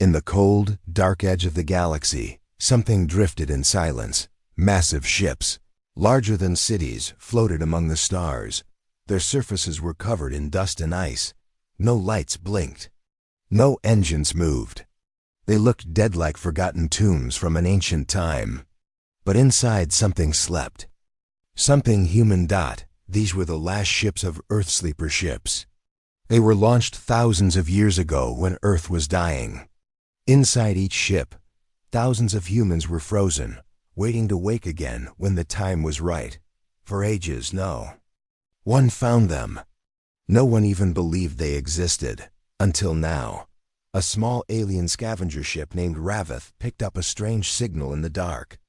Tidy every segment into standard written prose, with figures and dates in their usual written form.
In the cold, dark edge of the galaxy, something drifted in silence. Massive ships, larger than cities, floated among the stars. Their surfaces were covered in dust and ice. No lights blinked. No engines moved. They looked dead like forgotten tombs from an ancient time. But inside something slept. Something human. These were the last ships of Earth sleeper ships. They were launched thousands of years ago when Earth was dying. Inside each ship, thousands of humans were frozen, waiting to wake again when the time was right. For ages, no one found them. No one even believed they existed. Until now. A small alien scavenger ship named Raveth picked up a strange signal in the dark.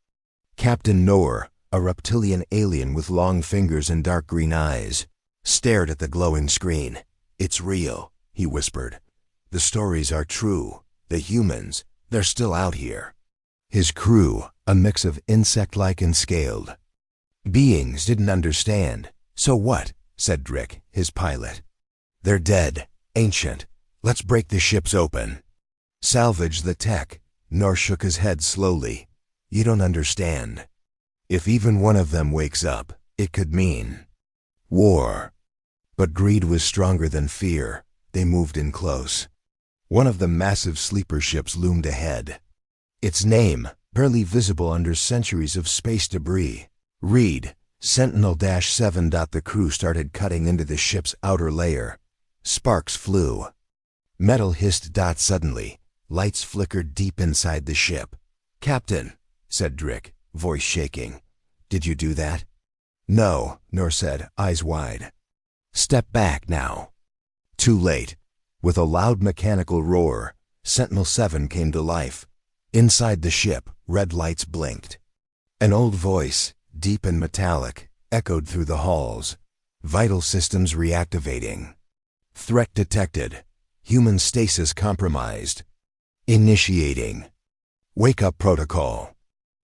Captain Noor, a reptilian alien with long fingers and dark green eyes, stared at the glowing screen. "It's real," he whispered. "The stories are true. The humans, they're still out here." His crew, a mix of insect-like and scaled beings, didn't understand. "So what?" said Drick, his pilot. "They're dead, ancient. Let's break the ships open. Salvage the tech." Noor shook his head slowly. "You don't understand. If even one of them wakes up, it could mean war." But greed was stronger than fear. They moved in close. One of the massive sleeper ships loomed ahead. Its name, barely visible under centuries of space debris. "Read, Sentinel-7." The crew started cutting into the ship's outer layer. Sparks flew. Metal hissed. Suddenly, lights flickered deep inside the ship. "Captain," said Drick, voice shaking. "Did you do that?" "No," Noor said, eyes wide. "Step back now." Too late. With a loud mechanical roar, Sentinel-7 came to life. Inside the ship, red lights blinked. An old voice, deep and metallic, echoed through the halls. "Vital systems reactivating. Threat detected. Human stasis compromised. Initiating wake-up protocol."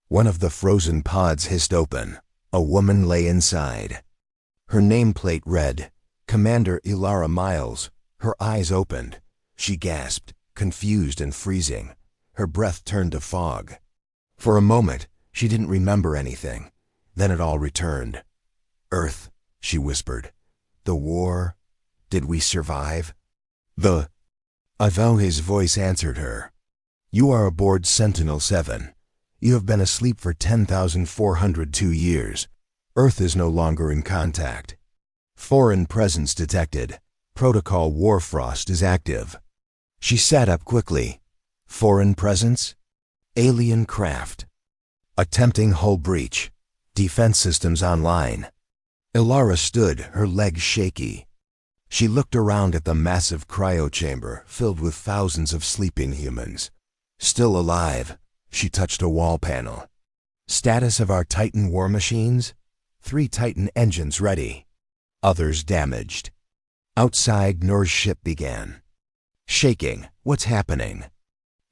One of the frozen pods hissed open. A woman lay inside. Her nameplate read, "Commander Ilara Miles." Her eyes opened. She gasped, confused and freezing. Her breath turned to fog. For a moment, she didn't remember anything. Then it all returned. "Earth," she whispered. "The war. Did we survive?" Avohe's voice answered her. "You are aboard Sentinel-7. You have been asleep for 10,402 years. Earth is no longer in contact. Foreign presence detected. Protocol Warfrost is active." She sat up quickly. "Foreign presence? Alien craft. Attempting hull breach. Defense systems online." Ilara stood, her legs shaky. She looked around at the massive cryochamber filled with thousands of sleeping humans. "Still alive." She touched a wall panel. "Status of our Titan war machines? 3 Titan engines ready. Others damaged." Outside, Noor's ship began shaking. "What's happening?"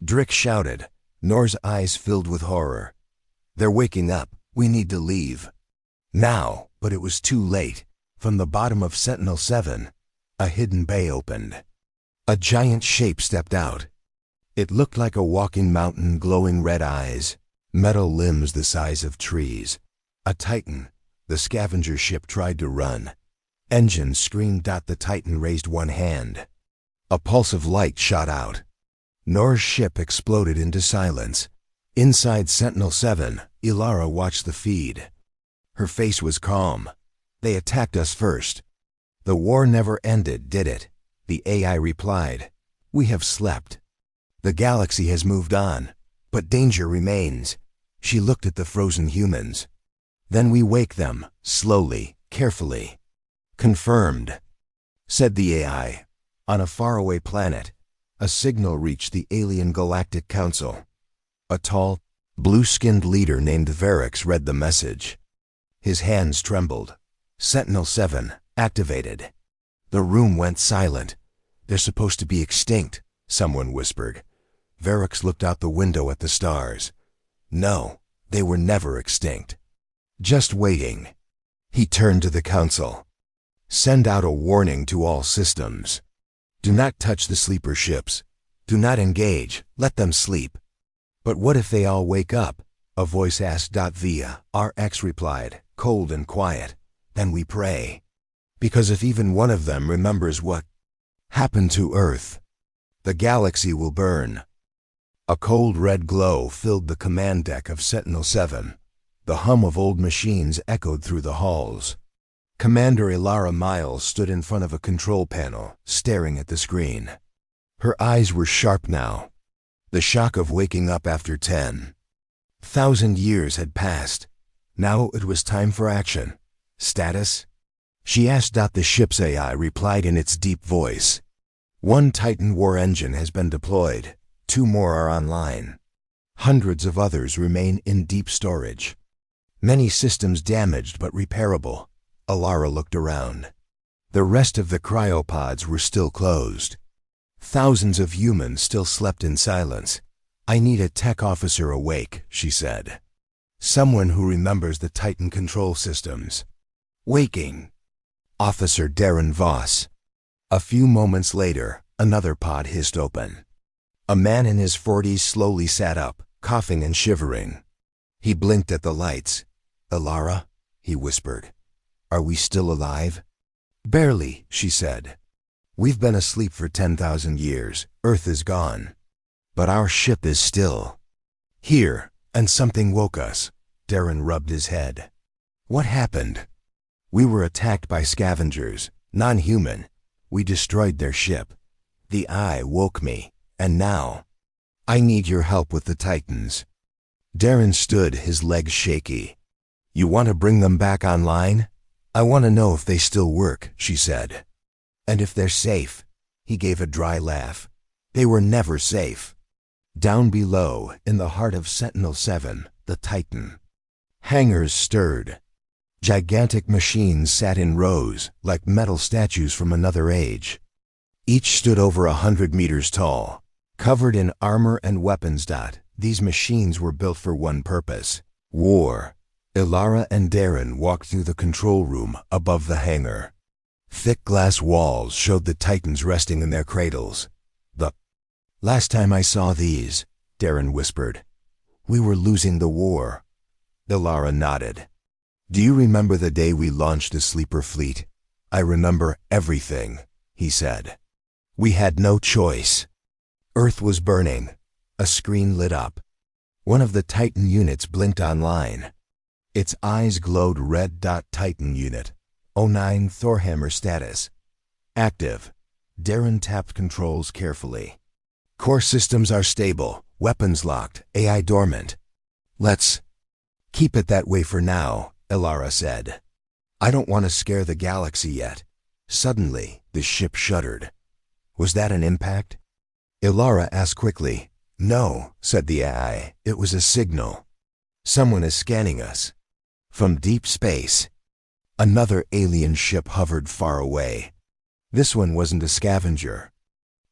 Drick shouted. Noor's eyes filled with horror. "They're waking up. We need to leave now." But it was too late. From the bottom of Sentinel-7, a hidden bay opened. A giant shape stepped out. It looked like a walking mountain, glowing red eyes, metal limbs the size of trees. A Titan. The scavenger ship tried to run. Engines screamed. The Titan raised one hand. A pulse of light shot out. Noor's ship exploded into silence. Inside Sentinel-7, Ilara watched the feed. Her face was calm. "They attacked us first. The war never ended, did it?" The AI replied. "We have slept. The galaxy has moved on, but danger remains." She looked at the frozen humans. "Then we wake them, slowly, carefully." "Confirmed," said the AI. On a faraway planet, a signal reached the Alien Galactic Council. A tall, blue-skinned leader named Varix read the message. His hands trembled. "Sentinel-7, activated." The room went silent. "They're supposed to be extinct," someone whispered. Varix looked out the window at the stars. "No, they were never extinct. Just waiting." He turned to the council. "Send out a warning to all systems. Do not touch the sleeper ships. Do not engage, let them sleep. But what if they all wake up? A voice asked. Via RX replied, cold and quiet. Then we pray. Because if even one of them remembers what happened to Earth, the galaxy will burn. A cold red glow filled the command deck of Sentinel-7. The hum of old machines echoed through the halls. Commander Ilara Miles stood in front of a control panel, staring at the screen. Her eyes were sharp now. The shock of waking up after 10,000 years had passed. Now it was time for action. Status? She asked. The ship's AI replied in its deep voice. One Titan war engine has been deployed. 2 more are online. Hundreds of others remain in deep storage. Many systems damaged but repairable. Ilara looked around. The rest of the cryopods were still closed. Thousands of humans still slept in silence. I need a tech officer awake, she said. Someone who remembers the Titan control systems. Waking. Officer Darren Voss. A few moments later, another pod hissed open. A man in his 40s slowly sat up, coughing and shivering. He blinked at the lights. Ilara, he whispered. Are we still alive? Barely, she said. We've been asleep for 10,000 years. Earth is gone. But our ship is still here, and something woke us. Darren rubbed his head. What happened? We were attacked by scavengers, non-human. We destroyed their ship. The eye woke me, and now I need your help with the Titans. Darren stood, his legs shaky. You want to bring them back online? I want to know if they still work, she said. And if they're safe. He gave a dry laugh. They were never safe. Down below, in the heart of Sentinel-7, the Titan hangars stirred. Gigantic machines sat in rows, like metal statues from another age. Each stood over 100 meters tall, covered in armor and weapons. These machines were built for one purpose: war. Ilara and Darren walked through the control room above the hangar. Thick glass walls showed the Titans resting in their cradles. The last time I saw these, Darren whispered, we were losing the war. Ilara nodded. Do you remember the day we launched a sleeper fleet? I remember everything, he said. We had no choice. Earth was burning. A screen lit up. One of the Titan units blinked online. Its eyes glowed red. Titan unit. 09 Thorhammer status. Active. Darren tapped controls carefully. Core systems are stable. Weapons locked. AI dormant. Let's keep it that way for now, Ilara said. I don't want to scare the galaxy yet. Suddenly, the ship shuddered. Was that an impact? Ilara asked quickly. No, said the AI. It was a signal. Someone is scanning us. From deep space. Another alien ship hovered far away. This one wasn't a scavenger.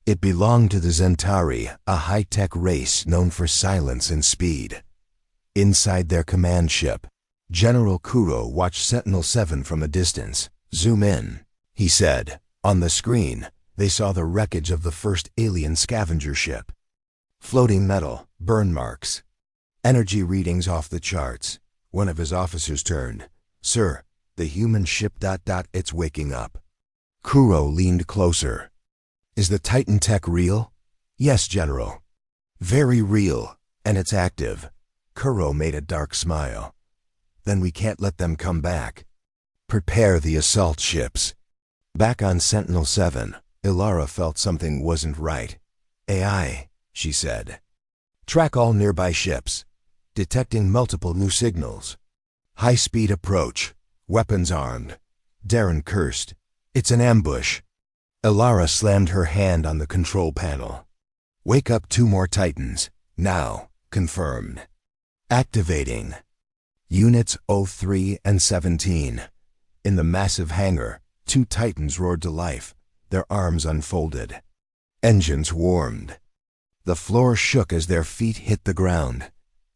It belonged to the Zentari, a high-tech race known for silence and speed. Inside their command ship, General Kuro watched Sentinel-7 from a distance. Zoom in, he said. On the screen, they saw the wreckage of the first alien scavenger ship. Floating metal, burn marks. Energy readings off the charts. One of his officers turned. Sir, the human ship. It's waking up. Kuro leaned closer. Is the Titan tech real? Yes, General. Very real, and it's active. Kuro made a dark smile. Then we can't let them come back. Prepare the assault ships. Back on Sentinel-7, Ilara felt something wasn't right. AI, she said. Track all nearby ships. Detecting multiple new signals. High-speed approach. Weapons armed. Darren cursed. It's an ambush. Ilara slammed her hand on the control panel. Wake up 2 more Titans. Now. Confirmed. Activating. Units 03 and 17. In the massive hangar, 2 Titans roared to life, their arms unfolded. Engines warmed. The floor shook as their feet hit the ground.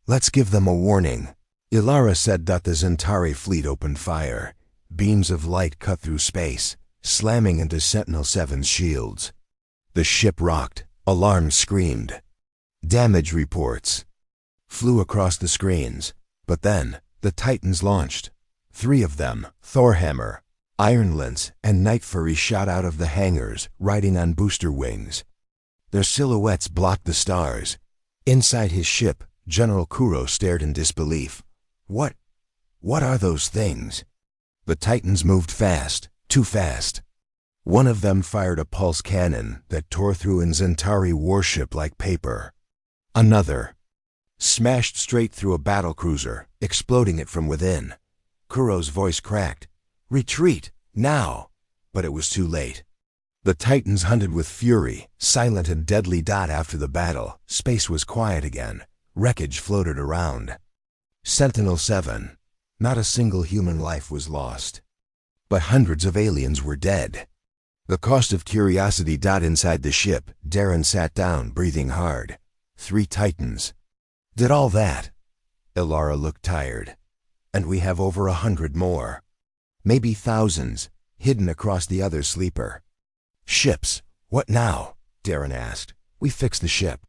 Let's give them a warning. Ilara said. The Zentari fleet opened fire. Beams of light cut through space, slamming into Sentinel-7's shields. The ship rocked, Alarms screamed. Damage reports flew across the screens. But then, the Titans launched. 3 of them, Thorhammer, Ironlance, and Night Fury, shot out of the hangars, riding on booster wings. Their silhouettes blocked the stars. Inside his ship, General Kuro stared in disbelief. What are those things? The Titans moved fast, too fast. One of them fired a pulse cannon that tore through an Zentari warship like paper. Another smashed straight through a battlecruiser, exploding it from within. Kuro's voice cracked. Retreat, now! But it was too late. The Titans hunted with fury, silent and deadly. After the battle, space was quiet again. Wreckage floated around. Sentinel-7. Not a single human life was lost. But hundreds of aliens were dead. The cost of curiosity. Inside the ship, Darren sat down, breathing hard. 3 Titans did all that. Ilara looked tired. And we have over 100 more. Maybe thousands, hidden across the other sleeper. Ships, what now? Darren asked. We fix the ship.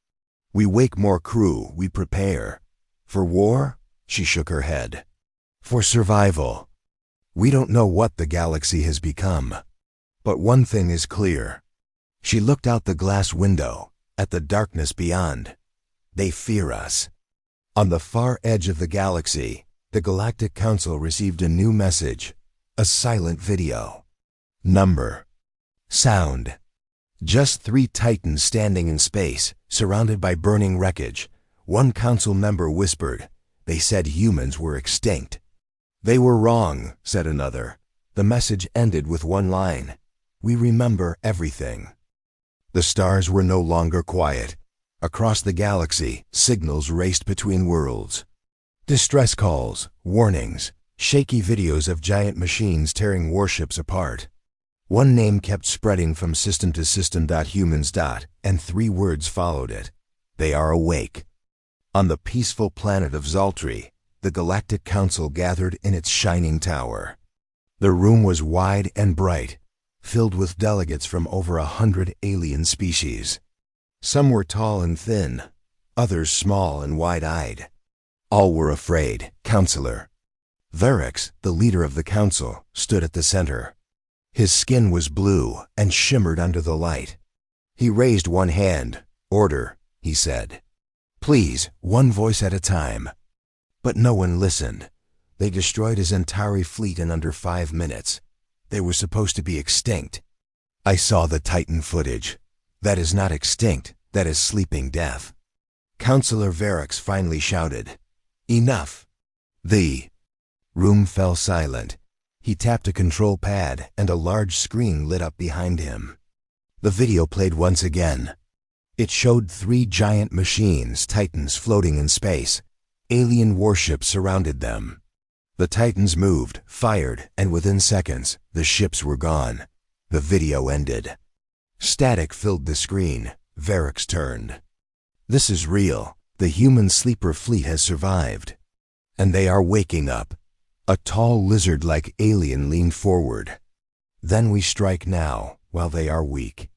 We wake more crew, we prepare. For war? She shook her head. For survival. We don't know what the galaxy has become. But one thing is clear. She looked out the glass window, at the darkness beyond. They fear us. On the far edge of the galaxy, the Galactic Council received a new message. A silent video. Number. Sound. Just 3 Titans standing in space, surrounded by burning wreckage. One council member whispered. They said humans were extinct. They were wrong, said another. The message ended with one line. We remember everything. The stars were no longer quiet. Across the galaxy, signals raced between worlds. Distress calls, warnings, shaky videos of giant machines tearing warships apart. One name kept spreading from system to system. Humans. And 3 words followed it. They are awake. On the peaceful planet of Zaltri, the Galactic Council gathered in its shining tower. The room was wide and bright, filled with delegates from over 100 alien species. Some were tall and thin, others small and wide-eyed. All were afraid. Counselor Verex, the leader of the council, stood at the center. His skin was blue and shimmered under the light. He raised one hand. Order, he said. Please, one voice at a time. But no one listened. They destroyed his Zentari fleet in under 5 minutes. They were supposed to be extinct. I saw the Titan footage. That is not extinct, that is sleeping death. Counselor Verex finally shouted. Enough. The room fell silent. He tapped a control pad and a large screen lit up behind him. The video played once again. It showed 3 giant machines, Titans, floating in space. Alien warships surrounded them. The Titans moved, fired, and within seconds, the ships were gone. The video ended. Static filled the screen. Verex turned. This is real. The human sleeper fleet has survived. And they are waking up. A tall lizard-like alien leaned forward. Then we strike now, while they are weak.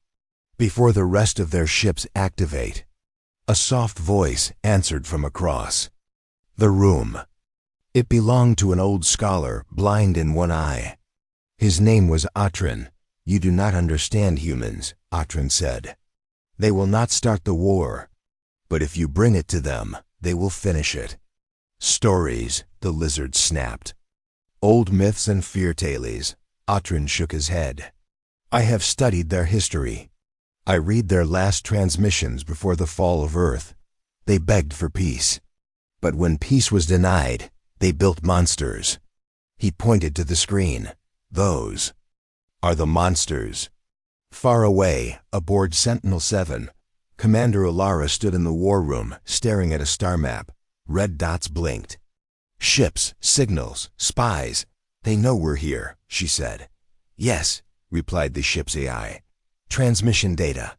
Before the rest of their ships activate. A soft voice answered from across the room. It belonged to an old scholar, blind in one eye. His name was Atron. You do not understand humans, Atron said. They will not start the war. But if you bring it to them, they will finish it. Stories, the lizard snapped. Old myths and fear-tales. Atron shook his head. I have studied their history. I read their last transmissions before the fall of Earth. They begged for peace. But when peace was denied, they built monsters. He pointed to the screen. Those are the monsters. Far away, aboard Sentinel-7, Commander Ilara stood in the war room, staring at a star map. Red dots blinked. Ships, signals, spies. They know we're here, she said. Yes, replied the ship's AI. Transmission data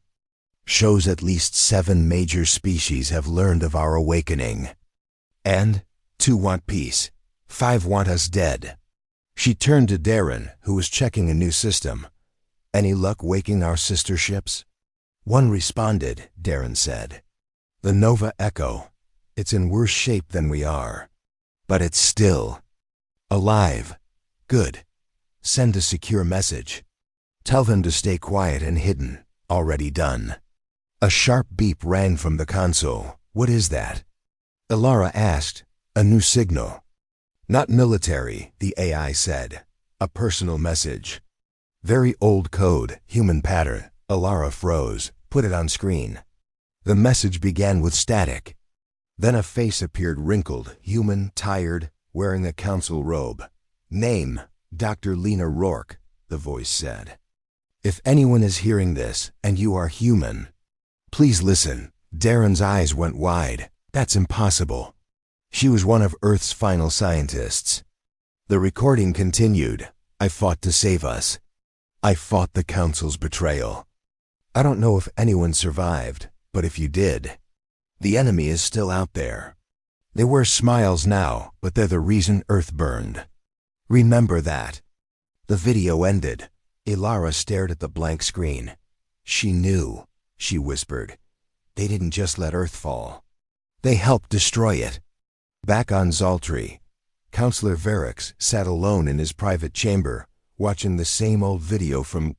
shows at least 7 major species have learned of our awakening. And 2 want peace. 5 want us dead. She turned to Darren, who was checking a new system. Any luck waking our sister ships? One responded, Darren said. The Nova Echo. It's in worse shape than we are. But it's still alive. Good. Send a secure message. Tell them to stay quiet and hidden. Already done. A sharp beep rang from the console. What is that? Ilara asked. A new signal. Not military, the AI said. A personal message. Very old code, human pattern. Ilara froze. Put it on screen. The message began with static. Then a face appeared, wrinkled, human, tired, wearing a council robe. Name, Dr. Lena Rourke, the voice said. If anyone is hearing this, and you are human, please listen. Darren's eyes went wide. That's impossible. She was one of Earth's final scientists. The recording continued. I fought to save us. I fought the Council's betrayal. I don't know if anyone survived, but if you did, the enemy is still out there. They wear smiles now, but they're the reason Earth burned. Remember that. The video ended. Ilara stared at the blank screen. She knew, she whispered. They didn't just let Earth fall. They helped destroy it. Back on Zaltri, Counselor Verix sat alone in his private chamber, watching the same old video from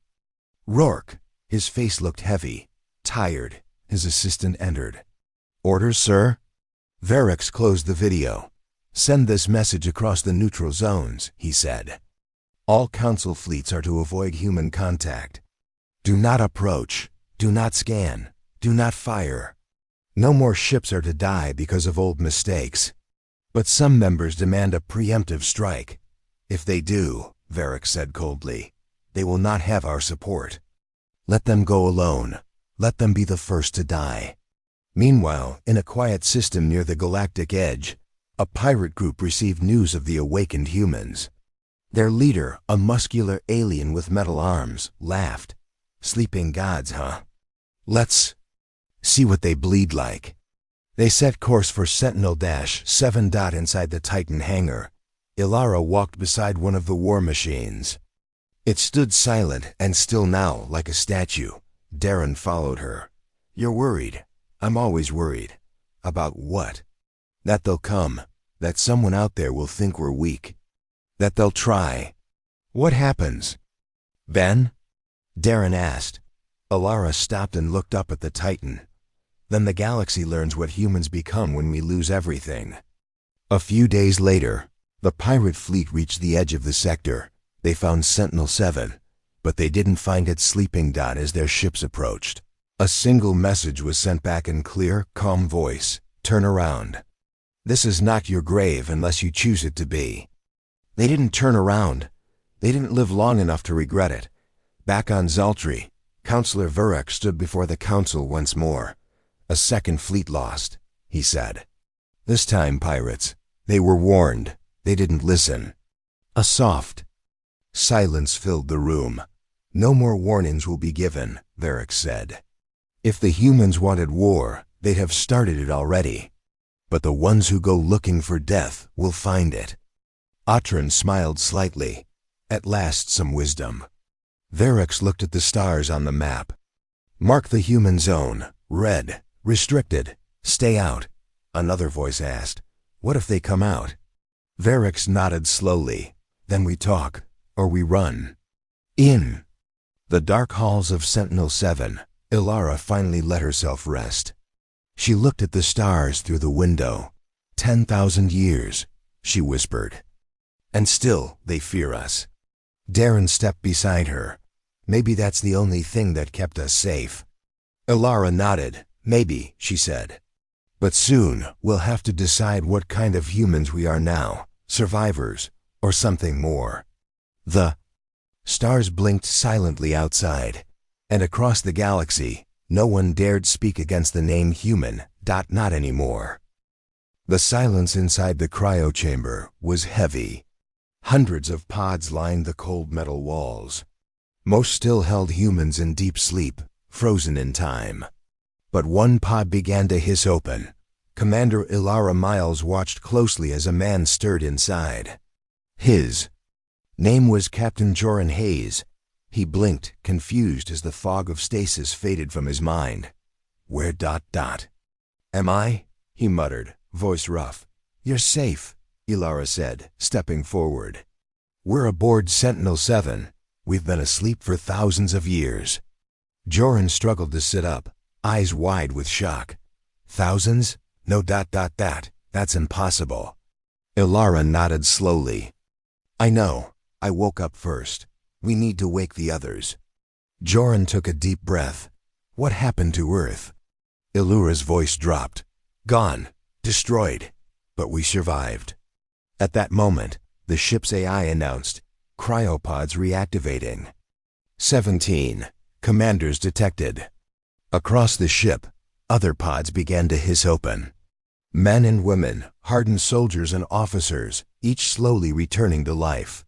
Rourke. His face looked heavy, tired. His assistant entered. Orders, sir? Verix closed the video. Send this message across the neutral zones, he said. All Council fleets are to avoid human contact. Do not approach. Do not scan. Do not fire. No more ships are to die because of old mistakes. But some members demand a preemptive strike. If they do, Verix said coldly, they will not have our support. Let them go alone. Let them be the first to die. Meanwhile, in a quiet system near the galactic edge, a pirate group received news of the awakened humans. Their leader, a muscular alien with metal arms, laughed. Sleeping gods, huh? Let's see what they bleed like. They set course for Sentinel-7. Inside the Titan hangar, Ilara walked beside one of the war machines. It stood silent and still now, like a statue. Darren followed her. You're worried. I'm always worried. About what? That they'll come. That someone out there will think we're weak. That they'll try. What happens? Ben? Darren asked. Ilara stopped and looked up at the Titan. Then the galaxy learns what humans become when we lose everything. A few days later, the pirate fleet reached the edge of the sector. They found Sentinel-7, but they didn't find its sleeping dot as their ships approached. A single message was sent back in clear, calm voice. Turn around. This is not your grave unless you choose it to be. They didn't turn around. They didn't live long enough to regret it. Back on Zaltri, Counselor Verix stood before the Council once more. A second fleet lost, he said. This time, pirates. They were warned. They didn't listen. A soft silence filled the room. No more warnings will be given, Verix said. If the humans wanted war, they'd have started it already. But the ones who go looking for death will find it. Atron smiled slightly. At last some wisdom. Verix looked at the stars on the map. Mark the human zone. Red. Restricted. Stay out. Another voice asked, what if they come out? Verix nodded slowly. Then we talk, or we run. In the dark halls of Sentinel-7, Ilara finally let herself rest. She looked at the stars through the window. 10,000 years, she whispered. And still, they fear us. Darren stepped beside her. Maybe that's the only thing that kept us safe. Ilara nodded. Maybe, she said. But soon, we'll have to decide what kind of humans we are now, survivors, or something more. The stars blinked silently outside, and across the galaxy, no one dared speak against the name human. Not anymore. The silence inside the cryo chamber was heavy. Hundreds of pods lined the cold metal walls. Most still held humans in deep sleep, frozen in time. But one pod began to hiss open. Commander Ilara Miles watched closely as a man stirred inside. His name was Captain Joran Hayes. He blinked, confused as the fog of stasis faded from his mind. Where ... Am I? He muttered, voice rough. You're safe, Ilara said, stepping forward. We're aboard Sentinel-7. We've been asleep for thousands of years. Joran struggled to sit up, eyes wide with shock. Thousands? No ... That's impossible. Ilara nodded slowly. I know. I woke up first. We need to wake the others. Joran took a deep breath. What happened to Earth? Ilura's voice dropped. Gone. Destroyed. But we survived. At that moment, the ship's AI announced, cryopods reactivating. 17. Commanders detected. Across the ship, other pods began to hiss open. Men and women, hardened soldiers and officers, each slowly returning to life.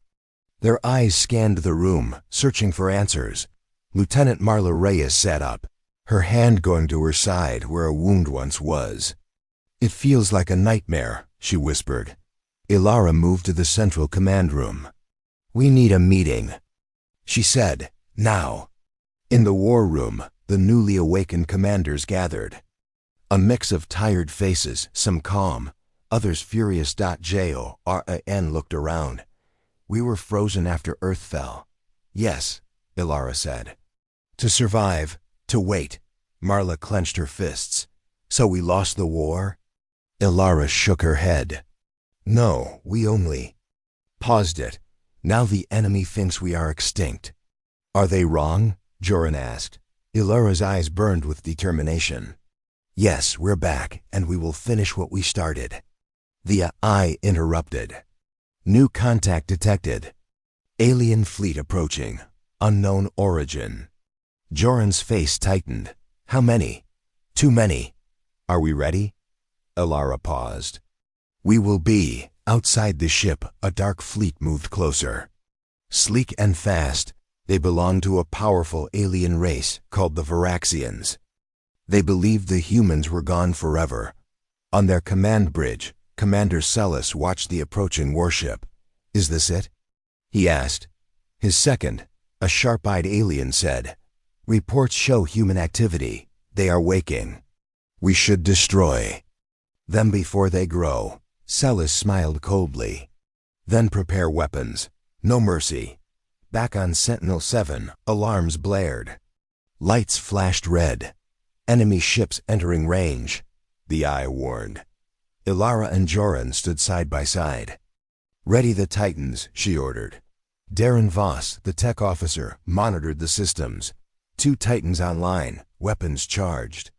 Their eyes scanned the room, searching for answers. Lieutenant Marla Reyes sat up, her hand going to her side where a wound once was. It feels like a nightmare, she whispered. Ilara moved to the central command room. We need a meeting, she said, now. In the war room, the newly awakened commanders gathered. A mix of tired faces, some calm, others furious. Joran looked around. We were frozen after Earth fell. Yes, Ilara said. To survive, to wait. Marla clenched her fists. So we lost the war? Ilara shook her head. No, we only paused it. Now the enemy thinks we are extinct. Are they wrong? Joran asked. Ilara's eyes burned with determination. Yes, we're back, and we will finish what we started. The AI interrupted. New contact detected. Alien fleet approaching. Unknown origin. Joran's face tightened. How many? Too many. Are we ready? Ilara paused. We will be. Outside the ship, a dark fleet moved closer. Sleek and fast, they belonged to a powerful alien race called the Varaxians. They believed the humans were gone forever. On their command bridge, Commander Celis watched the approaching warship. Is this it? He asked. His second, a sharp-eyed alien, said, Reports show human activity. They are waking. We should destroy them before they grow. Celis smiled coldly. Then prepare weapons. No mercy. Back on Sentinel-7, alarms blared. Lights flashed red. Enemy ships entering range, the eye warned. Ilara and Joran stood side by side. Ready the Titans, she ordered. Darren Voss, the tech officer, monitored the systems. 2 Titans online, weapons charged.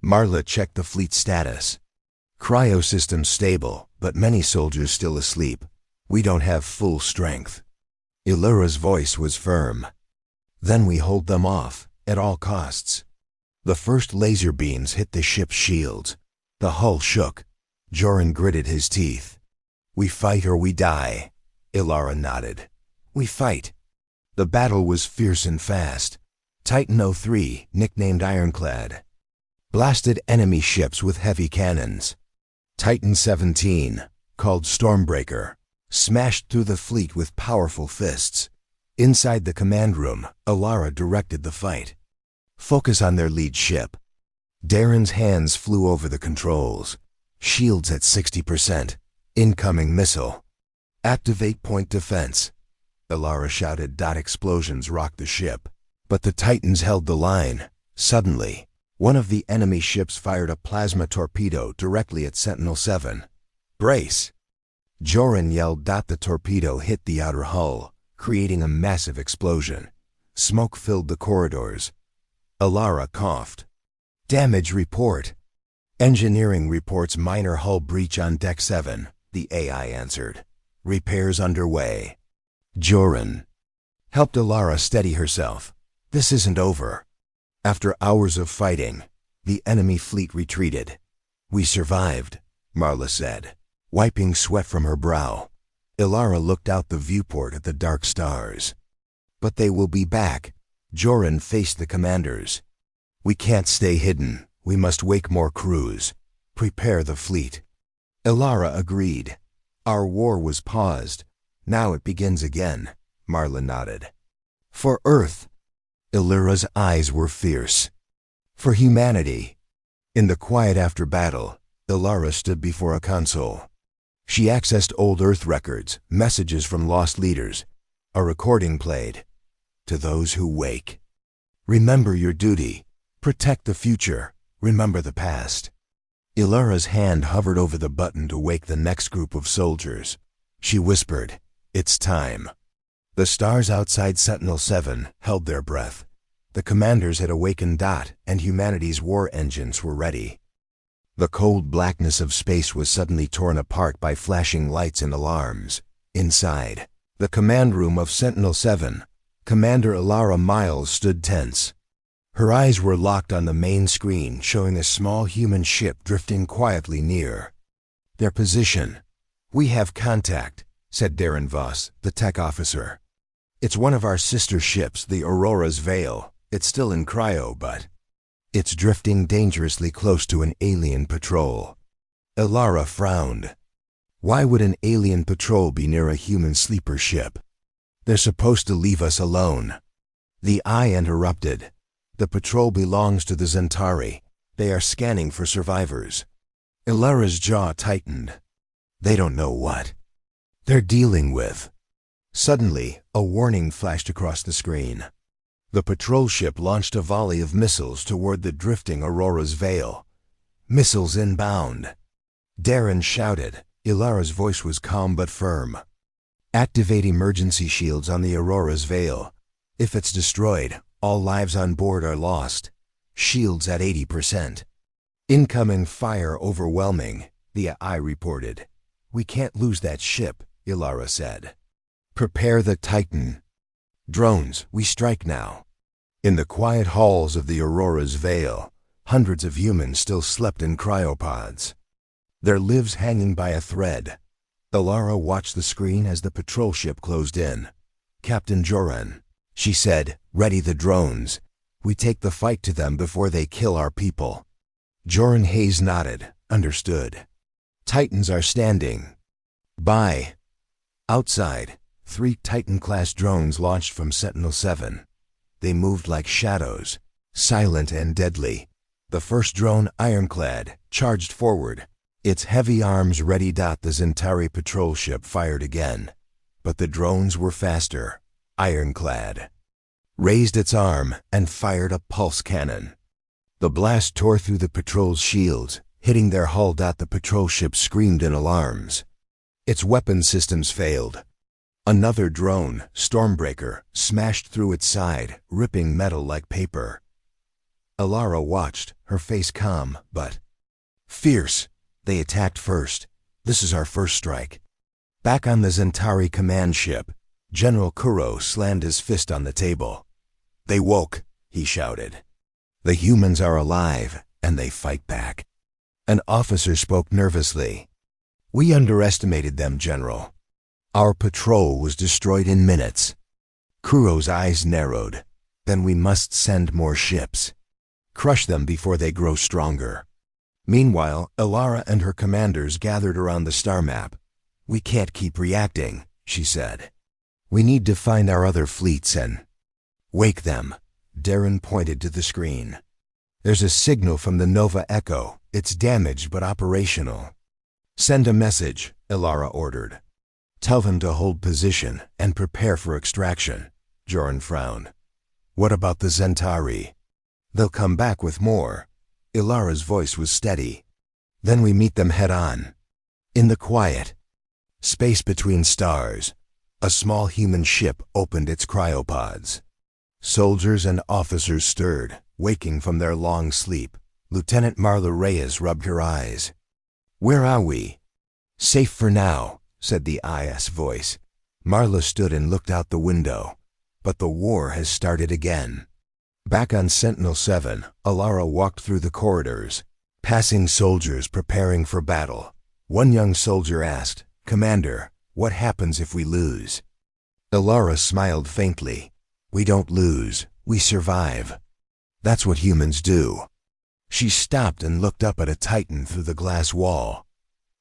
Marla checked the fleet status. Cryo systems stable, but many soldiers still asleep. We don't have full strength. Ilura's voice was firm. Then we hold them off, at all costs. The first laser beams hit the ship's shields. The hull shook. Joran gritted his teeth. We fight or we die. Ilara nodded. We fight. The battle was fierce and fast. Titan 03, nicknamed Ironclad, blasted enemy ships with heavy cannons. Titan 17, called Stormbreaker, smashed through the fleet with powerful fists. Inside the command room, Ilara directed the fight. Focus on their lead ship. Darren's hands flew over the controls. Shields at 60%. Incoming missile. Activate point defense. Ilara shouted. Explosions rocked the ship. But the Titans held the line. Suddenly, one of the enemy ships fired a plasma torpedo directly at Sentinel-7. Brace! Joran yelled. The torpedo hit the outer hull, creating a massive explosion. Smoke filled the corridors. Ilara coughed. Damage report. Engineering reports minor hull breach on Deck 7, the AI answered. Repairs underway. Joran helped Ilara steady herself. This isn't over. After hours of fighting, the enemy fleet retreated. We survived, Marla said, wiping sweat from her brow. Ilara looked out the viewport at the dark stars. But they will be back. Joran faced the commanders. We can't stay hidden. We must wake more crews. Prepare the fleet. Ilara agreed. Our war was paused. Now it begins again, Marla nodded. For Earth, Illyra's eyes were fierce. For humanity. In the quiet after battle, Illyra stood before a console. She accessed old Earth records, messages from lost leaders. A recording played. To those who wake. Remember your duty. Protect the future. Remember the past. Illyra's hand hovered over the button to wake the next group of soldiers. She whispered, "It's time." The stars outside Sentinel-7 held their breath. The commanders had awakened and humanity's war engines were ready. The cold blackness of space was suddenly torn apart by flashing lights and alarms. Inside the command room of Sentinel-7, Commander Illyra Miles stood tense. Her eyes were locked on the main screen, showing a small human ship drifting quietly near. Their position. "We have contact," said Darren Voss, the tech officer. "It's one of our sister ships, the Aurora's Veil. It's still in cryo, but it's drifting dangerously close to an alien patrol." Illyra frowned. Why would an alien patrol be near a human sleeper ship? They're supposed to leave us alone. The eye interrupted. "The patrol belongs to the Zentari. They are scanning for survivors." Illyra's jaw tightened. They don't know what they're dealing with. Suddenly, a warning flashed across the screen. The patrol ship launched a volley of missiles toward the drifting Aurora's Veil. "Missiles inbound." Darren shouted. Illyra's voice was calm but firm. "Activate emergency shields on the Aurora's Veil. If it's destroyed, all lives on board are lost. Shields at 80%. Incoming fire overwhelming," the eye reported. "We can't lose that ship," Illyra said. "Prepare the Titan. Drones, we strike now." In the quiet halls of the Aurora's Veil, hundreds of humans still slept in cryopods, their lives hanging by a thread. Illyra watched the screen as the patrol ship closed in. "Captain Joran," she said, "ready the drones. We take the fight to them before they kill our people." Joran Hayes nodded, understood. "Titans are standing by." Outside, 3 Titan-class drones launched from Sentinel-7. They moved like shadows, silent and deadly. The first drone, ironclad, charged forward. Its heavy arms ready. The Zentari patrol ship fired again. But the drones were faster. Ironclad raised its arm and fired a pulse cannon. The blast tore through the patrol's shields, hitting their hull. The patrol ship screamed in alarms. Its weapon systems failed. Another drone, Stormbreaker, smashed through its side, ripping metal like paper. Illyra watched, her face calm, but fierce. "They attacked first. This is our first strike." Back on the Zentari command ship, General Kuro slammed his fist on the table. "They woke," he shouted. "The humans are alive, and they fight back." An officer spoke nervously. "We underestimated them, General. Our patrol was destroyed in minutes." Kuro's eyes narrowed. "Then we must send more ships. Crush them before they grow stronger." Meanwhile, Illyra and her commanders gathered around the star map. "We can't keep reacting," she said. "We need to find our other fleets and wake them." Darren pointed to the screen. "There's a signal from the Nova Echo. It's damaged but operational." "Send a message," Illyra ordered. "Tell them to hold position and prepare for extraction." Joran frowned. "What about the Zentari?" "They'll come back with more." Illyra's voice was steady. "Then we meet them head on." In the quiet space between stars, a small human ship opened its cryopods. Soldiers and officers stirred, waking from their long sleep. Lieutenant Marla Reyes rubbed her eyes. "Where are we?" "Safe for now," said the IS voice. Marla stood and looked out the window. "But the war has started again." Back on Sentinel-7, Illyra walked through the corridors, passing soldiers preparing for battle. One young soldier asked, "Commander, what happens if we lose?" Illyra smiled faintly. "We don't lose, we survive. That's what humans do." She stopped and looked up at a Titan through the glass wall.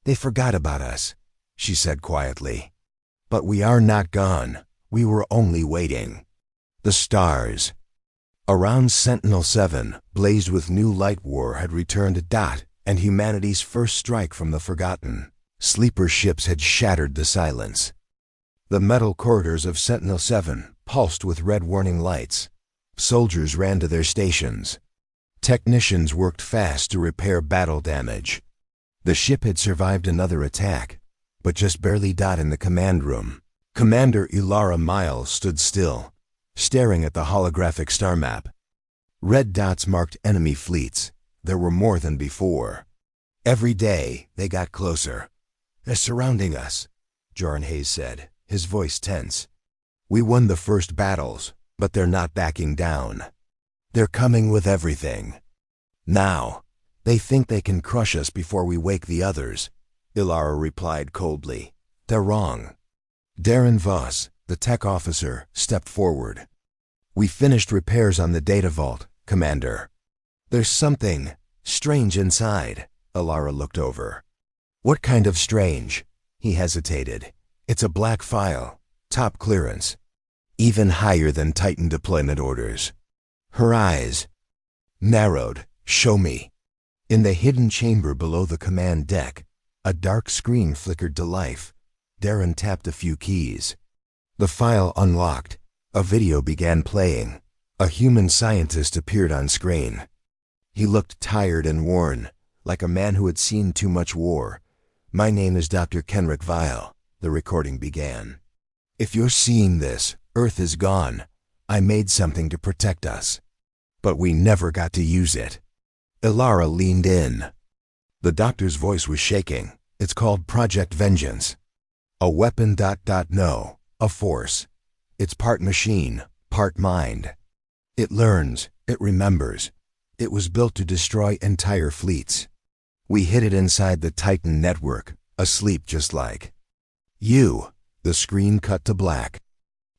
"They forgot about us," she said quietly. "But we are not gone. We were only waiting." The stars around Sentinel-7 blazed with new light. War had returned. And humanity's first strike from the forgotten. Sleeper ships had shattered the silence. The metal corridors of Sentinel-7 pulsed with red warning lights. Soldiers ran to their stations. Technicians worked fast to repair battle damage. The ship had survived another attack, but just barely. In the command room, Commander Ilara Miles stood still, staring at the holographic star map. Red dots marked enemy fleets. There were more than before. Every day, they got closer. "They're surrounding us," Joran Hayes said, his voice tense. "We won the first battles, but they're not backing down. They're coming with everything. Now, they think they can crush us before we wake the others," Ilara replied coldly. "They're wrong." Darren Voss, the tech officer, stepped forward. "We finished repairs on the data vault, Commander. There's something strange inside." Ilara looked over. "What kind of strange?" He hesitated. "It's a black file, top clearance, even higher than Titan deployment orders." Her eyes narrowed. "Show me." In the hidden chamber below the command deck, a dark screen flickered to life. Darren tapped a few keys. The file unlocked. A video began playing. A human scientist appeared on screen. He looked tired and worn, like a man who had seen too much war. "My name is Dr. Kenrick Vile," the recording began. "If you're seeing this, Earth is gone. I made something to protect us. But we never got to use it." Ilara leaned in. The doctor's voice was shaking. "It's called Project Vengeance. A weapon. No, a force. It's part machine, part mind. It learns, it remembers. It was built to destroy entire fleets. We hid it inside the Titan network, asleep just like you." The screen cut to black.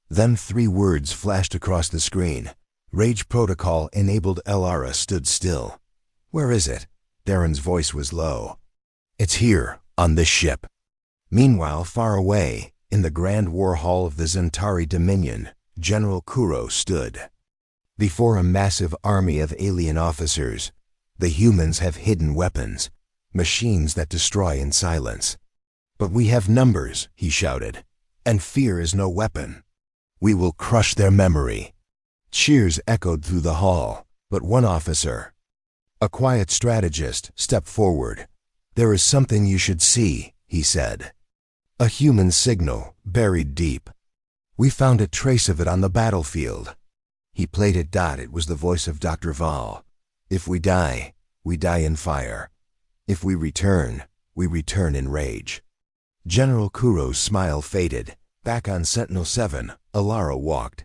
Then 3 words flashed across the screen. Rage protocol enabled. Ilara stood still. "Where is it?" Darren's voice was low. "It's here, on this ship." Meanwhile, far away, in the Grand War Hall of the Zentari Dominion, General Kuro stood. Before a massive army of alien officers, the humans have hidden weapons, machines that destroy in silence. "But we have numbers," he shouted, "and fear is no weapon. We will crush their memory." Cheers echoed through the hall, but one officer, a quiet strategist, stepped forward. "There is something you should see," he said. "A human signal, buried deep. We found a trace of it on the battlefield." He played it. It was the voice of Dr. Val. "If we die, we die in fire. If we return in rage." General Kuro's smile faded. Back on Sentinel-7, Ilara walked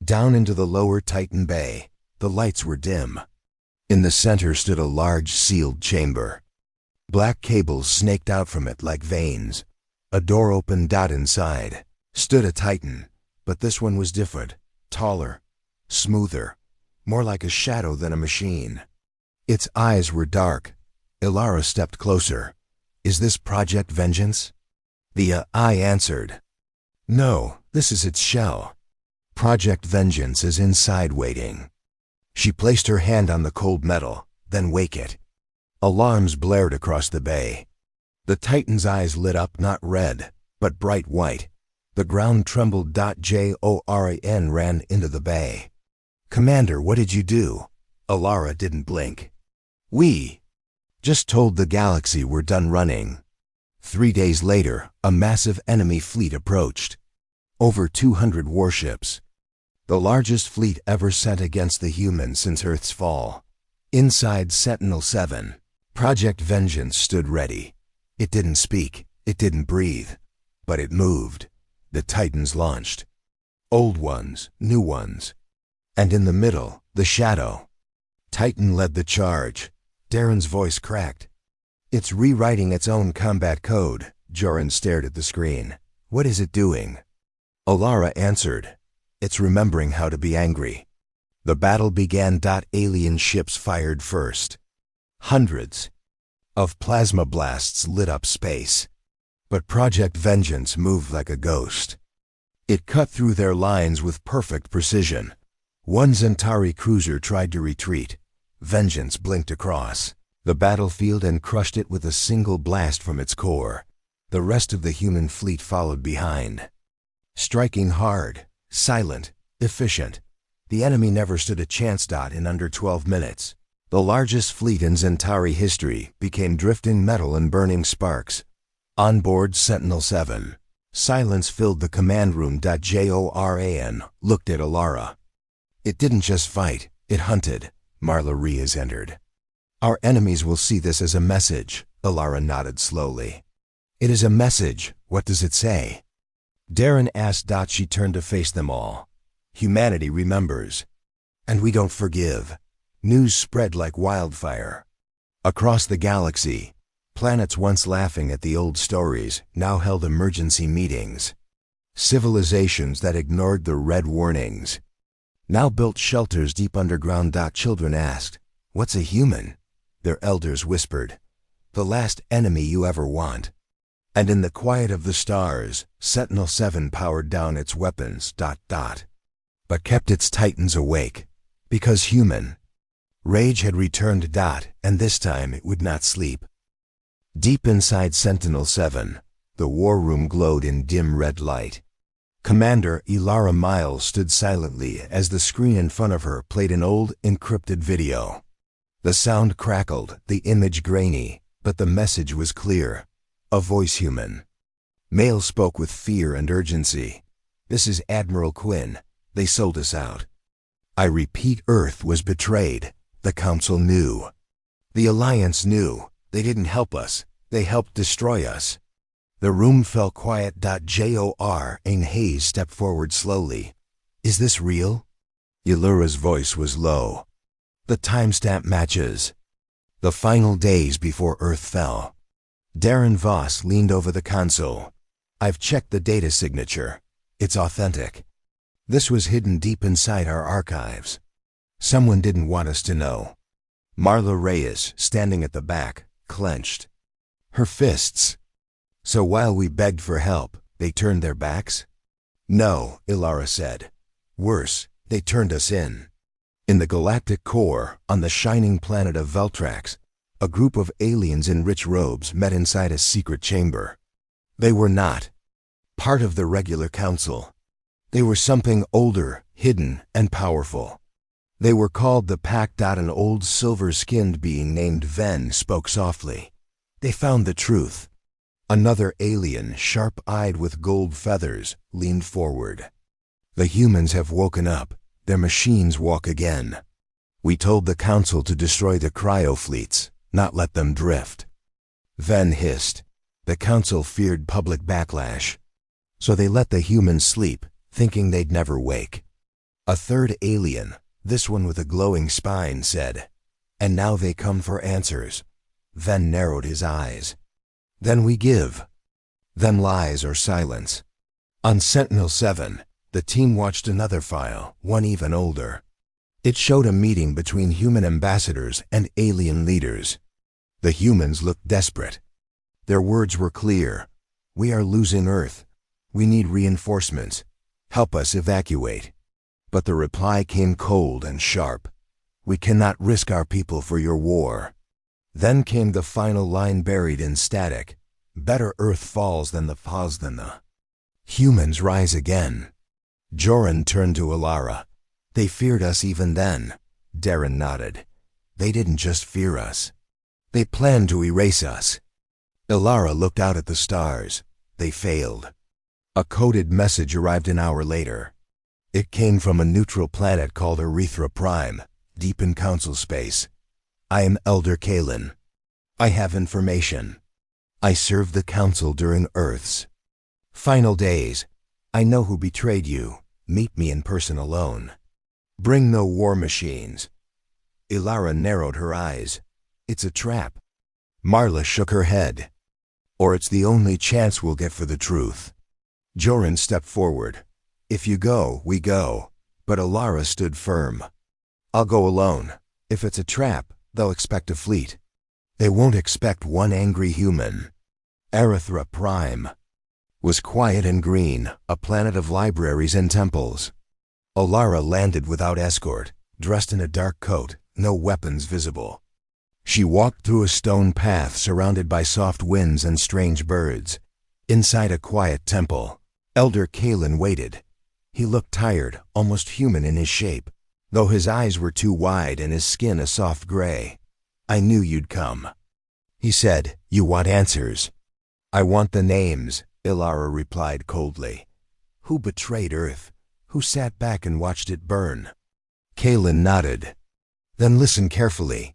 down into the lower Titan bay. The lights were dim. In the center stood a large sealed chamber. Black cables snaked out from it like veins. A door opened. Inside stood a Titan, but this one was different, taller, smoother, more like a shadow than a machine. Its eyes were dark. Ilara stepped closer. "Is this Project Vengeance?" The eye answered. "No, this is its shell. Project Vengeance is inside waiting." She placed her hand on the cold metal, then wake it. Alarms blared across the bay. The Titan's eyes lit up, not red, but bright white. The ground trembled. Joran ran into the bay. "Commander, what did you do?" Ilara didn't blink. "We just told the galaxy we're done running." 3 days later, a massive enemy fleet approached. Over 200 warships. The largest fleet ever sent against the humans since Earth's fall. Inside Sentinel-7, Project Vengeance stood ready. It didn't speak, it didn't breathe, but it moved. The Titans launched. Old ones, new ones. And in the middle, the shadow. Titan led the charge. Darren's voice cracked. "It's rewriting its own combat code." Joran stared at the screen. "What is it doing?" Ilara answered. "It's remembering how to be angry." The battle began. Alien ships fired first. Hundreds of plasma blasts lit up space. But Project Vengeance moved like a ghost. It cut through their lines with perfect precision. One Centauri cruiser tried to retreat. Vengeance blinked across the battlefield and crushed it with a single blast from its core. The rest of the human fleet followed behind. Striking hard, silent, efficient. The enemy never stood a chance. In under 12 minutes, the largest fleet in Centauri history became drifting metal and burning sparks. On board Sentinel-7, silence filled the command room. Joran looked at Alara. It didn't just fight, it hunted. Marla Reyes entered. Our enemies will see this as a message. Alara nodded slowly. It is a message. What does it say? Darren asked. She turned to face them all. Humanity remembers. And we don't forgive. News spread like wildfire. Across the galaxy, planets once laughing at the old stories now held emergency meetings. Civilizations that ignored the red warnings now built shelters deep underground. Children asked, "What's a human?" Their elders whispered, "The last enemy you ever want." And in the quiet of the stars, Sentinel-7 powered down its weapons. But kept its titans awake, because human rage had returned. And this time it would not sleep. Deep inside Sentinel-7, the war room glowed in dim red light. Commander Ilara Miles stood silently as the screen in front of her played an old, encrypted video. The sound crackled, the image grainy, but the message was clear. A voice human. Male spoke with fear and urgency. "This is Admiral Quinn. They sold us out. I repeat, Earth was betrayed. The Council knew. The Alliance knew. They didn't help us. They helped destroy us." The room fell quiet. Joran Hayes stepped forward slowly. "Is this real?" Ilura's voice was low. "The timestamp matches. The final days before Earth fell." Darren Voss leaned over the console. "I've checked the data signature. It's authentic. This was hidden deep inside our archives. Someone didn't want us to know." Marla Reyes, standing at the back, clenched her fists. "So while we begged for help, they turned their backs?" "No," Ilara said. "Worse, they turned us in." In the galactic core, on the shining planet of Veltrax, a group of aliens in rich robes met inside a secret chamber. They were not part of the regular council. They were something older, hidden, and powerful. They were called the Pact. An old silver-skinned being named Ven spoke softly. "They found the truth." Another alien, sharp-eyed with gold feathers, leaned forward. "The humans have woken up. Their machines walk again. We told the Council to destroy the cryo-fleets, not let them drift." Ven hissed. The Council feared public backlash. So they let the humans sleep, thinking they'd never wake. A third alien, this one with a glowing spine, said, "And now they come for answers." Ven narrowed his eyes. "Then we give them lies or silence." On Sentinel-7, the team watched another file, one even older. It showed a meeting between human ambassadors and alien leaders. The humans looked desperate. Their words were clear. "We are losing Earth. We need reinforcements. Help us evacuate." But the reply came cold and sharp. "We cannot risk our people for your war." Then came the final line buried in static. "Better Earth falls than the humans rise again." Joran turned to Alara. "They feared us even then." Darren nodded. "They didn't just fear us. They planned to erase us." Ilara looked out at the stars. They failed. A coded message arrived an hour later. It came from a neutral planet called Erythra Prime, deep in Council space. "I am Elder Kalen. I have information. I served the Council during Earth's final days. I know who betrayed you. Meet me in person alone. Bring no war machines." Ilara narrowed her eyes. "It's a trap." Marla shook her head. "Or it's the only chance we'll get for the truth." Joran stepped forward. "If you go, we go." But Alara stood firm. "I'll go alone. If it's a trap, they'll expect a fleet. They won't expect one angry human." Erythra Prime. was quiet and green, a planet of libraries and temples. Alara landed without escort, dressed in a dark coat, no weapons visible. She walked through a stone path surrounded by soft winds and strange birds. Inside a quiet temple, Elder Kalen waited. He looked tired, almost human in his shape, though his eyes were too wide and his skin a soft gray. "I knew you'd come," he said. "You want answers?" "I want the names," Ilara replied coldly. "Who betrayed Earth? Who sat back and watched it burn?" Kalen nodded. "Then listen carefully."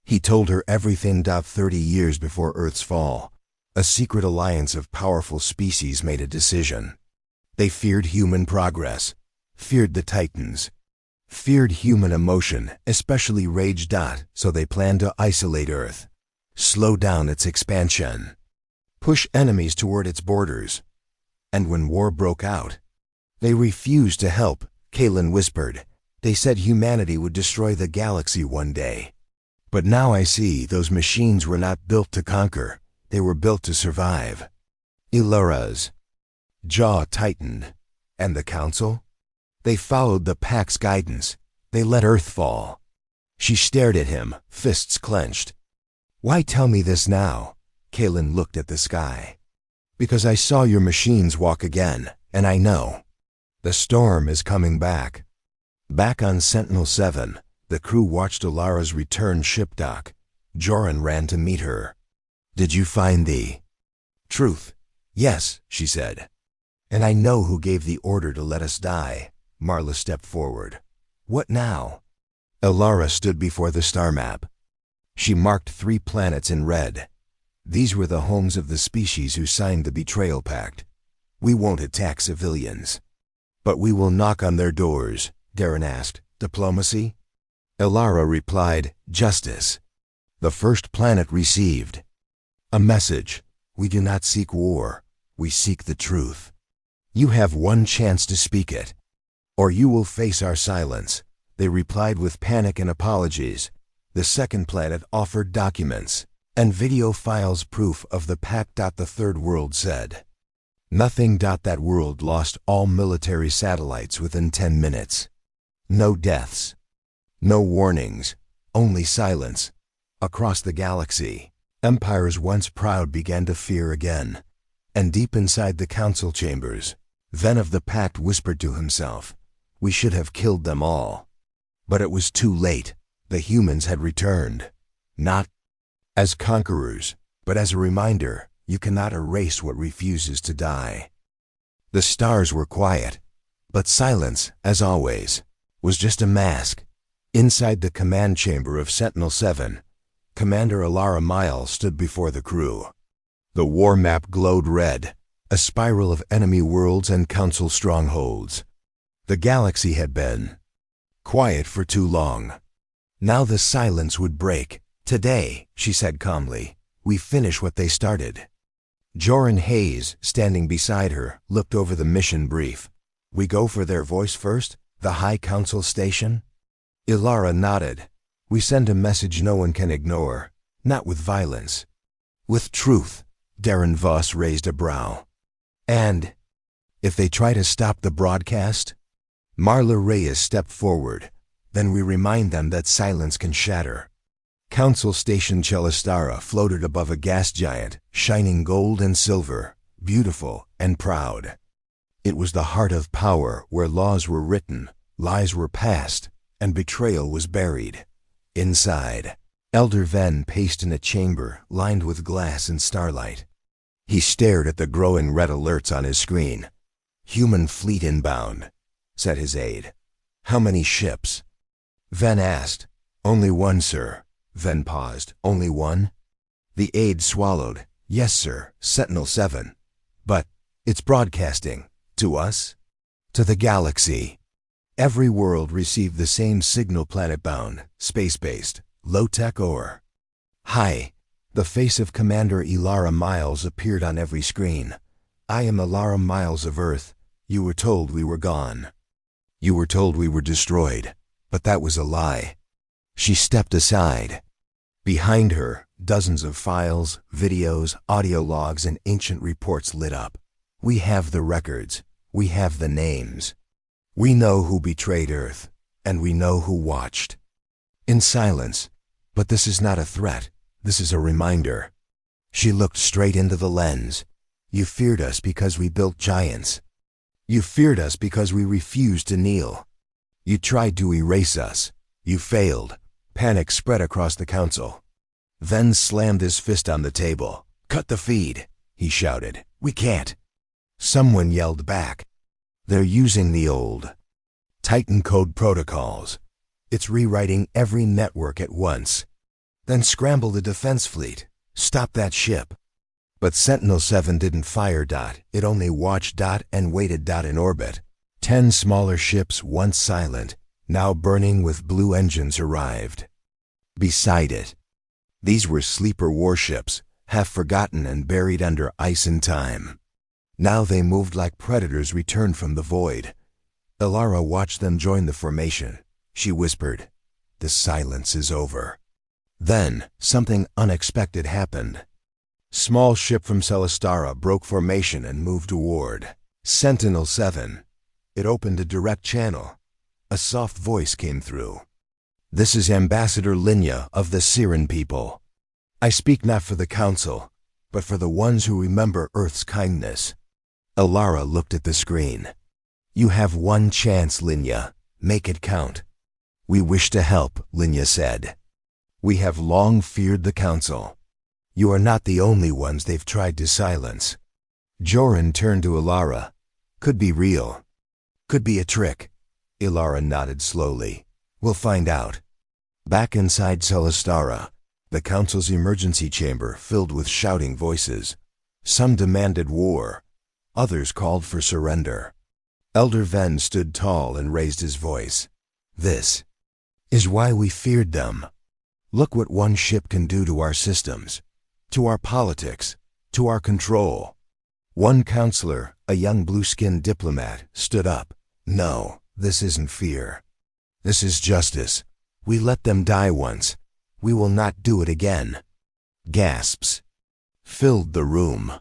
He told her everything. 30 years before Earth's fall, a secret alliance of powerful species made a decision. They feared human progress, feared the Titans, feared human emotion, especially rage. So they planned to isolate Earth, slow down its expansion, push enemies toward its borders. And when war broke out, they refused to help, Kalen whispered. They said humanity would destroy the galaxy one day. But now I see those machines were not built to conquer, they were built to survive. Ilara's jaw tightened. And the Council? They followed the Pack's guidance. They let Earth fall. She stared at him, fists clenched. "Why tell me this now?" Kalen looked at the sky. "Because I saw your machines walk again, and I know. The storm is coming back." Back on Sentinel-7, the crew watched Alara's return ship dock. Joran ran to meet her. "Did you find the truth?" "Yes," she said. "And I know who gave the order to let us die." Marla stepped forward. "What now?" Alara stood before the star map. She marked 3 planets in red. These were the homes of the species who signed the betrayal pact. "We won't attack civilians." "But we will knock on their doors," Darren asked. "Diplomacy?" Alara replied, "Justice." The first planet received a message. "We do not seek war. We seek the truth. You have one chance to speak it, or you will face our silence." They replied with panic and apologies. The second planet offered documents and video files, proof of the pact. The third world said nothing. That world lost all military satellites within 10 minutes. No deaths, no warnings, only silence. Across the galaxy, empires once proud began to fear again. And deep inside the council chambers, Ven of the Pact whispered to himself, "We should have killed them all." But it was too late. The humans had returned. Not as conquerors, but as a reminder, you cannot erase what refuses to die. The stars were quiet, but silence, as always, was just a mask. Inside the command chamber of Sentinel-7, Commander Alara Miles stood before the crew. The war map glowed red, a spiral of enemy worlds and council strongholds. The galaxy had been quiet for too long. Now the silence would break. "Today," she said calmly, "we finish what they started." Joran Hayes, standing beside her, looked over the mission brief. "We go for their voice first? The High Council station?" Ilara nodded. "We send a message no one can ignore, not with violence. With truth." Darren Voss raised a brow. "And if they try to stop the broadcast?" Marla Reyes stepped forward. "Then we remind them that silence can shatter." Council Station Celestara floated above a gas giant, shining gold and silver, beautiful and proud. It was the heart of power, where laws were written, lies were passed, and betrayal was buried. Inside, Elder Ven paced in a chamber lined with glass and starlight. He stared at the growing red alerts on his screen. "Human fleet inbound," said his aide. "How many ships?" Ven asked. "Only one, sir." Ven paused. "Only one?" The aide swallowed. "Yes, sir, Sentinel-7. But it's broadcasting. To us? To the galaxy." Every world received the same signal, planet-bound, space-based, low-tech or high. The face of Commander Ilara Miles appeared on every screen. "I am Ilara Miles of Earth. You were told we were gone. You were told we were destroyed, but that was a lie." She stepped aside. Behind her, dozens of files, videos, audio logs, and ancient reports lit up. We have the records. We have the names. We know who betrayed Earth, and we know who watched. In silence, but this is not a threat, this is a reminder. She looked straight into the lens. You feared us because we built giants. You feared us because we refused to kneel. You tried to erase us. You failed. Panic spread across the council. Then slammed his fist on the table. "Cut the feed," he shouted. "We can't." Someone yelled back. "They're using the old Titan code protocols. It's rewriting every network at once." "Then scramble the defense fleet. Stop that ship." But Sentinel-7 didn't fire. It only watched and waited in orbit. 10 smaller ships, once silent, now burning with blue engines, arrived. Beside it, these were sleeper warships, half forgotten and buried under ice and time. Now they moved like predators returned from the void. Ilara watched them join the formation. She whispered, "The silence is over." Then, something unexpected happened. Small ship from Celestara broke formation and moved toward Sentinel-7. It opened a direct channel. A soft voice came through. "This is Ambassador Linya of the Siren people. I speak not for the Council, but for the ones who remember Earth's kindness." Ilara looked at the screen. "You have one chance, Linya. Make it count." "We wish to help," Linya said. "We have long feared the Council. You are not the only ones they've tried to silence." Joran turned to Ilara. "Could be real. Could be a trick." Ilara nodded slowly. "We'll find out." Back inside Celestara, the Council's emergency chamber filled with shouting voices. Some demanded war. Others called for surrender. Elder Ven stood tall and raised his voice. "This is why we feared them. Look what one ship can do to our systems, to our politics, to our control." One counselor, a young blue-skinned diplomat, stood up. "No, this isn't fear. This is justice. We let them die once. We will not do it again." Gasps filled the room.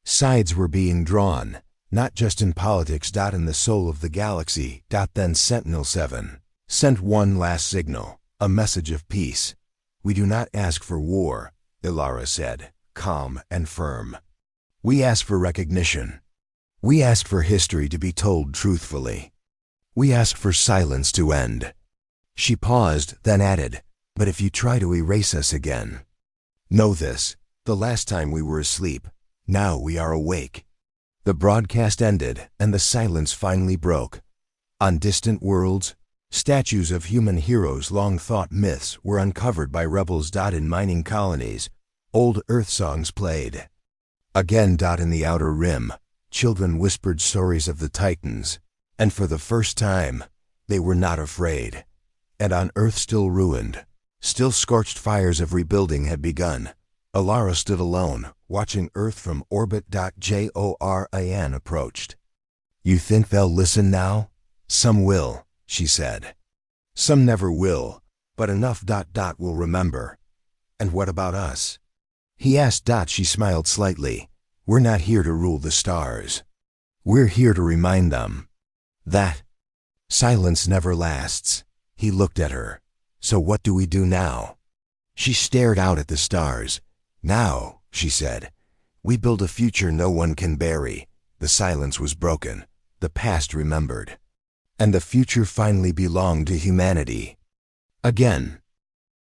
Sides were being drawn, not just in politics. In the soul of the galaxy. Then Sentinel-7 sent one last signal, a message of peace. "We do not ask for war," Ilara said, calm and firm. "We ask for recognition. We ask for history to be told truthfully. We ask for silence to end." She paused, then added, "But if you try to erase us again, know this, the last time we were asleep, now we are awake." The broadcast ended, and the silence finally broke. On distant worlds, statues of human heroes, long-thought myths, were uncovered by rebels. In mining colonies, old Earth songs played. Again. In the Outer Rim, children whispered stories of the Titans, and for the first time, they were not afraid. And on Earth still ruined, still scorched, fires of rebuilding had begun. Ilara stood alone, watching Earth from orbit. Joran approached. "You think they'll listen now? Some will," she said. "Some never will, but enough. Will remember." "And what about us?" he asked. She smiled slightly. "We're not here to rule the stars. We're here to remind them that silence never lasts." He looked at her. "So what do we do now?" She stared out at the stars. "Now," she said, "we build a future no one can bury." The silence was broken. The past remembered. And the future finally belonged to humanity. Again.